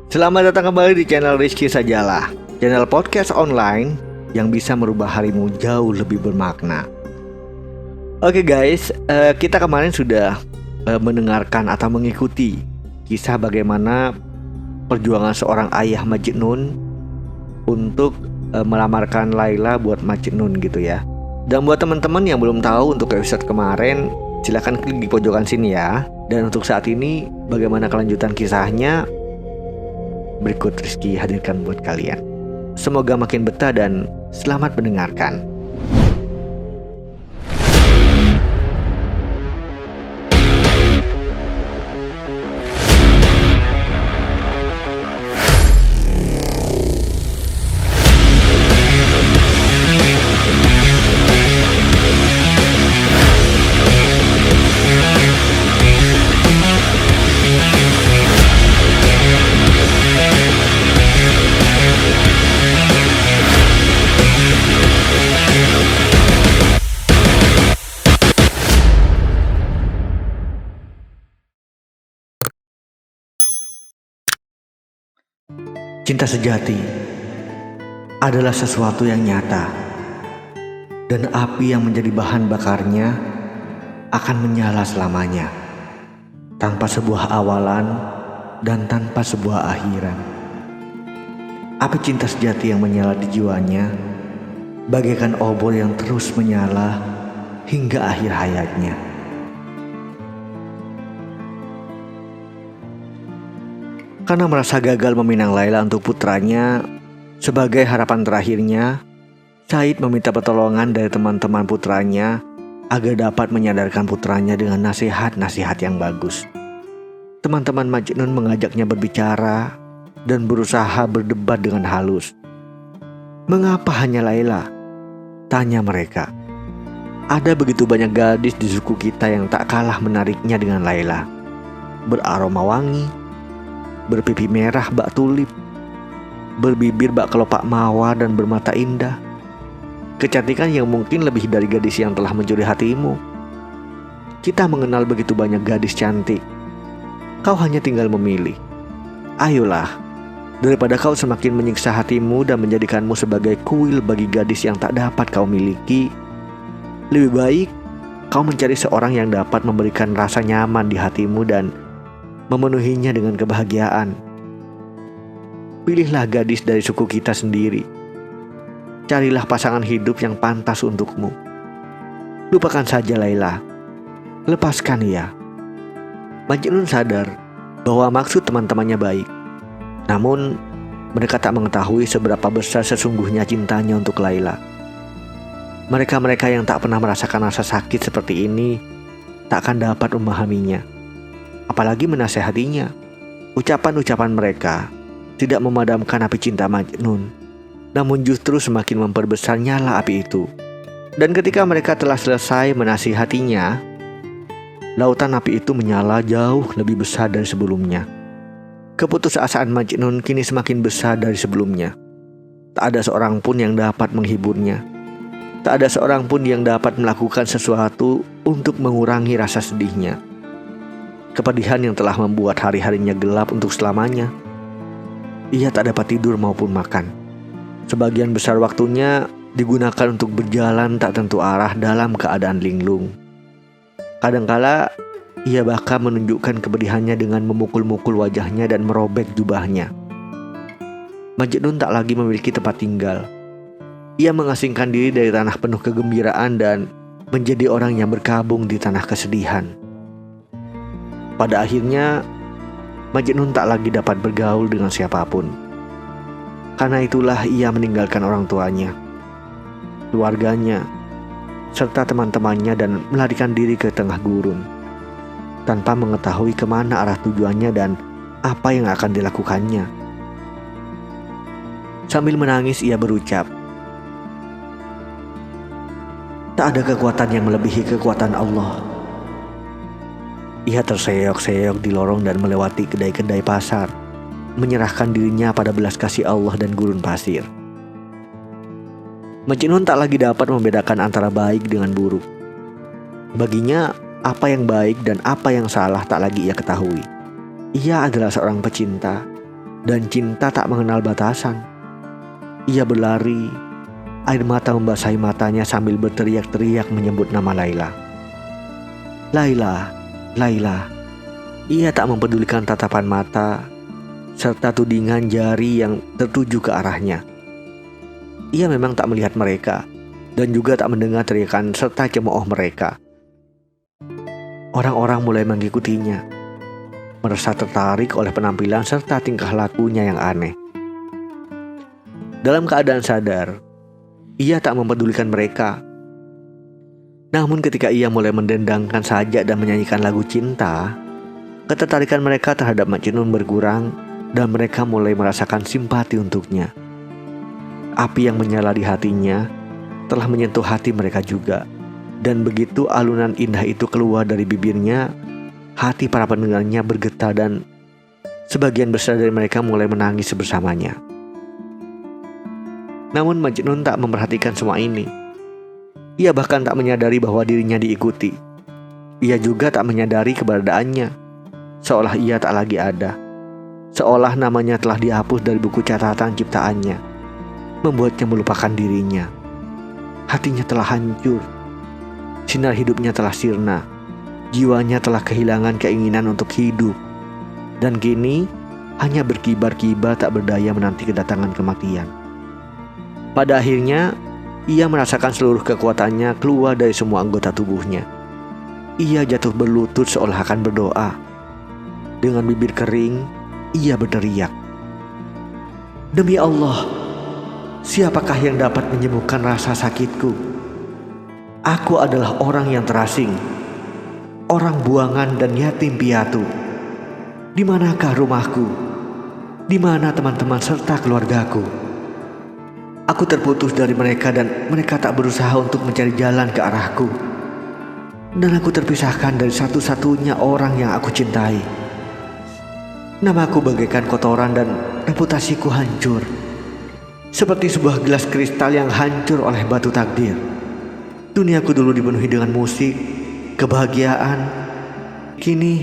Selamat datang kembali di channel Rizky Sajalah, channel podcast online yang bisa merubah harimu jauh lebih bermakna. Oke guys, kita kemarin sudah mendengarkan atau mengikuti kisah bagaimana perjuangan seorang ayah Majnun untuk melamarkan Laila buat Majnun gitu ya. Dan buat teman-teman yang belum tahu, untuk episode kemarin silahkan klik di pojokan sini ya. Dan untuk saat ini bagaimana kelanjutan kisahnya, berikut Rizky hadirkan buat kalian. Semoga makin betah dan selamat mendengarkan. Cinta sejati adalah sesuatu yang nyata, dan api yang menjadi bahan bakarnya akan menyala selamanya, tanpa sebuah awalan dan tanpa sebuah akhiran. Api cinta sejati yang menyala di jiwanya bagaikan obor yang terus menyala hingga akhir hayatnya. Karena merasa gagal meminang Laila untuk putranya, sebagai harapan terakhirnya, Said meminta pertolongan dari teman-teman putranya agar dapat menyadarkan putranya dengan nasihat-nasihat yang bagus. Teman-teman Majnun mengajaknya berbicara dan berusaha berdebat dengan halus. "Mengapa hanya Laila?" tanya mereka. "Ada begitu banyak gadis di suku kita yang tak kalah menariknya dengan Laila. Beraroma wangi, berpipi merah bak tulip, berbibir bak kelopak mawar dan bermata indah. Kecantikan yang mungkin lebih dari gadis yang telah mencuri hatimu. Kita mengenal begitu banyak gadis cantik. Kau hanya tinggal memilih. Ayolah, daripada kau semakin menyiksa hatimu dan menjadikanmu sebagai kuil bagi gadis yang tak dapat kau miliki, lebih baik kau mencari seorang yang dapat memberikan rasa nyaman di hatimu dan memenuhinya dengan kebahagiaan. Pilihlah gadis dari suku kita sendiri. Carilah pasangan hidup yang pantas untukmu. Lupakan saja Laila. Lepaskan ia." Majnun sadar bahwa maksud teman-temannya baik. Namun mereka tak mengetahui seberapa besar sesungguhnya cintanya untuk Laila. Mereka-mereka yang tak pernah merasakan rasa sakit seperti ini tak akan dapat memahaminya, apalagi menasehatinya. Ucapan-ucapan mereka tidak memadamkan api cinta Majnun, namun justru semakin memperbesar nyala api itu. Dan ketika mereka telah selesai menasihatinya, lautan api itu menyala jauh lebih besar dari sebelumnya. Keputusasaan Majnun kini semakin besar dari sebelumnya. Tak ada seorang pun yang dapat menghiburnya. Tak ada seorang pun yang dapat melakukan sesuatu untuk mengurangi rasa sedihnya. Kepedihan yang telah membuat hari-harinya gelap untuk selamanya. Ia tak dapat tidur maupun makan. Sebagian besar waktunya digunakan untuk berjalan tak tentu arah dalam keadaan linglung. Kadangkala ia bahkan menunjukkan kepedihannya dengan memukul-mukul wajahnya dan merobek jubahnya. Majnun tak lagi memiliki tempat tinggal. Ia mengasingkan diri dari tanah penuh kegembiraan dan menjadi orang yang berkabung di tanah kesedihan. Pada akhirnya, Majnun tak lagi dapat bergaul dengan siapapun. Karena itulah ia meninggalkan orang tuanya, keluarganya, serta teman-temannya dan melarikan diri ke tengah gurun, tanpa mengetahui kemana arah tujuannya dan apa yang akan dilakukannya. Sambil menangis ia berucap, "Tak ada kekuatan yang melebihi kekuatan Allah." Ia terseok-seok di lorong dan melewati kedai-kedai pasar, menyerahkan dirinya pada belas kasih Allah dan gurun pasir. Majnun tak lagi dapat membedakan antara baik dengan buruk. Baginya, apa yang baik dan apa yang salah tak lagi ia ketahui. Ia adalah seorang pecinta, dan cinta tak mengenal batasan. Ia berlari, air mata membasahi matanya sambil berteriak-teriak menyebut nama Laila. Laila, Laila. Ia tak mempedulikan tatapan mata serta tudingan jari yang tertuju ke arahnya. Ia memang tak melihat mereka dan juga tak mendengar teriakan serta cemooh mereka. Orang-orang mulai mengikutinya, merasa tertarik oleh penampilan serta tingkah lakunya yang aneh. Dalam keadaan sadar, ia tak mempedulikan mereka. Namun ketika ia mulai mendendangkan sajak dan menyanyikan lagu cinta, ketertarikan mereka terhadap Majnun berkurang dan mereka mulai merasakan simpati untuknya. Api yang menyala di hatinya telah menyentuh hati mereka juga. Dan begitu alunan indah itu keluar dari bibirnya, hati para pendengarnya bergetar dan sebagian besar dari mereka mulai menangis bersamanya. Namun Majnun tak memperhatikan semua ini. Ia bahkan tak menyadari bahwa dirinya diikuti. Ia juga tak menyadari keberadaannya, seolah ia tak lagi ada. Seolah namanya telah dihapus dari buku catatan ciptaannya, membuatnya melupakan dirinya. Hatinya telah hancur. Sinar hidupnya telah sirna. Jiwanya telah kehilangan keinginan untuk hidup. Dan kini hanya berkibar-kibar tak berdaya menanti kedatangan kematian. Pada akhirnya, ia merasakan seluruh kekuatannya keluar dari semua anggota tubuhnya. Ia jatuh berlutut seolah akan berdoa. Dengan bibir kering, ia berteriak, "Demi Allah, siapakah yang dapat menyembuhkan rasa sakitku? Aku adalah orang yang terasing, orang buangan dan yatim piatu. Di manakah rumahku? Di mana teman-teman serta keluargaku? Aku terputus dari mereka dan mereka tak berusaha untuk mencari jalan ke arahku. Dan aku terpisahkan dari satu-satunya orang yang aku cintai. Namaku bagaikan kotoran dan reputasiku hancur. Seperti sebuah gelas kristal yang hancur oleh batu takdir. Duniaku dulu dipenuhi dengan musik, kebahagiaan. Kini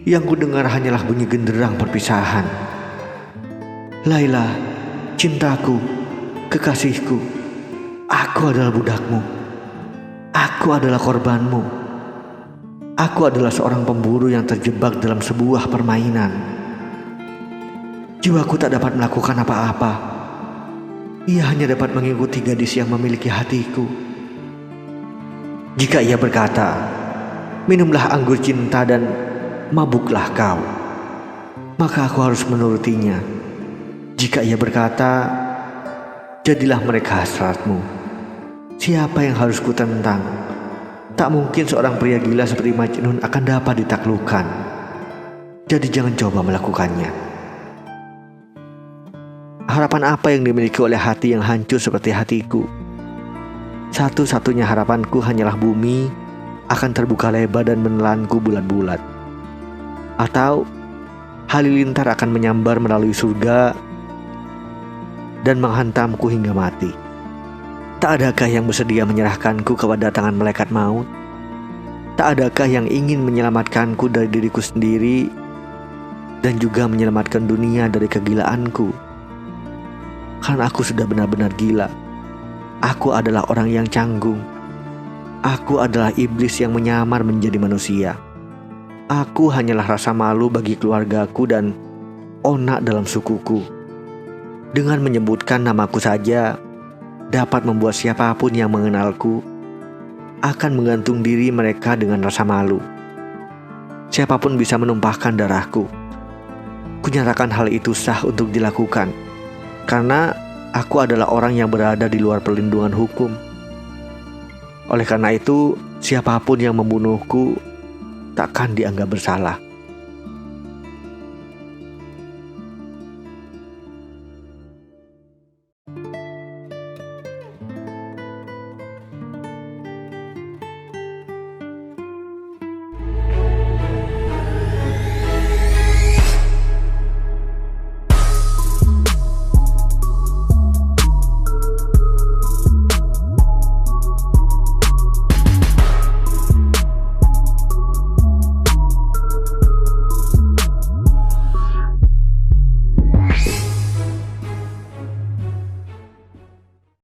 yang ku dengar hanyalah bunyi genderang perpisahan. Laila, cintaku, kekasihku, aku adalah budakmu. Aku adalah korbanmu. Aku adalah seorang pemburu yang terjebak dalam sebuah permainan. Jiwaku tak dapat melakukan apa-apa. Ia hanya dapat mengikuti gadis yang memiliki hatiku. Jika ia berkata, minumlah anggur cinta dan mabuklah kau, maka aku harus menurutinya. Jika ia berkata, jadilah mereka hasratmu, siapa yang harus kutentang? Tak mungkin seorang pria gila seperti Majnun akan dapat ditaklukkan. Jadi jangan coba melakukannya. Harapan apa yang dimiliki oleh hati yang hancur seperti hatiku? Satu-satunya harapanku hanyalah bumi akan terbuka lebar dan menelanku bulat-bulat. Atau halilintar akan menyambar melalui surga dan menghantamku hingga mati. Tak adakah yang bersedia menyerahkanku kepada tangan malaikat maut? Tak adakah yang ingin menyelamatkanku dari diriku sendiri dan juga menyelamatkan dunia dari kegilaanku? Karena aku sudah benar-benar gila. Aku adalah orang yang canggung. Aku adalah iblis yang menyamar menjadi manusia. Aku hanyalah rasa malu bagi keluargaku dan onak dalam sukuku. Dengan menyebutkan namaku saja dapat membuat siapapun yang mengenalku akan menggantung diri mereka dengan rasa malu. Siapapun bisa menumpahkan darahku. Kunyatakan hal itu sah untuk dilakukan, karena aku adalah orang yang berada di luar perlindungan hukum. Oleh karena itu, siapapun yang membunuhku takkan dianggap bersalah.